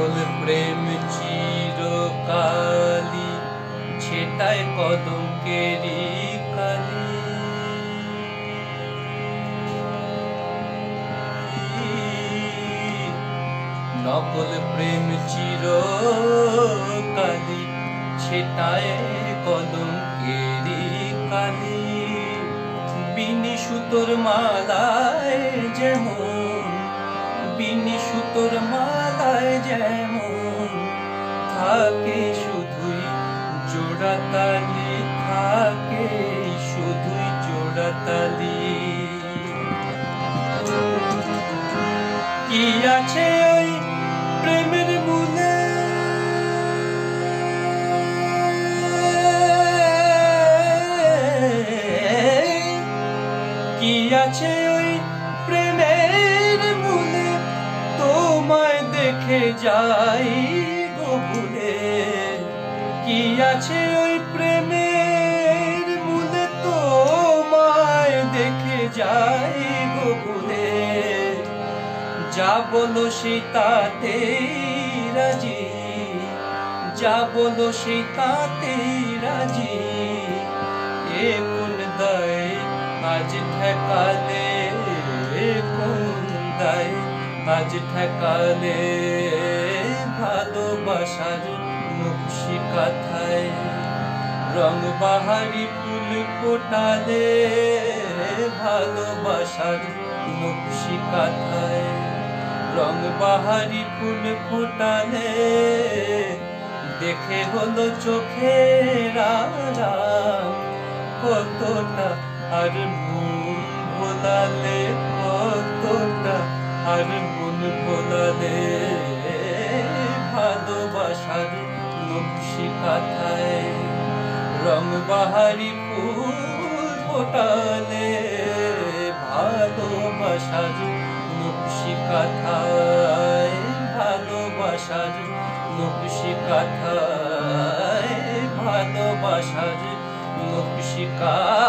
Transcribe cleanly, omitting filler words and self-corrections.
নকল প্রেম চিরকালি ছেটায় কলঙ্কেরই কালি। নকল প্রেম চিরকালি ছেটায় কলঙ্কেরই কালি। বিনি সুতোর মালায় যেমন, বিনি সুতোর মালায় যেমন থাকে শুধুই জোড়াতালি, থাকে শুধুই জোড়াতালি। কি আছে ওই প্রেমের মূলে, কি আছে ওই প্রেমের মূলে, তোমায় দেখে যাই গো ভুলে। কি আছে ওই প্রেমের মূলে, তোমায় দেখে যাই গো ভুলে। যা বলো সেই তাতেই রাজি, যা বলো সেই তাতেই রাজি। এ কোন দায় আজ ঠেকালে, কোন দায় আজ ঠেকালে। ভালোবাসার নকশি কাঁথায় রং বাহারি ফুল ফোটালে, ভালোবাসার নকশি কাঁথায় রং বাহারি ফুল ফোটালে। দেখে হলো চোখের আরাম, কতটা আর মন ভোলালে, কতটা আর মন ভোলালে। ভালোবাসার নকশি কাঁথায় রং বাহারি ফুল ফোটালে, ভালোবাসার নকশি কাঁথায়, ভালোবাসার নকশি কাঁথায়, ভালোবাসার নকশি কাঁথায়।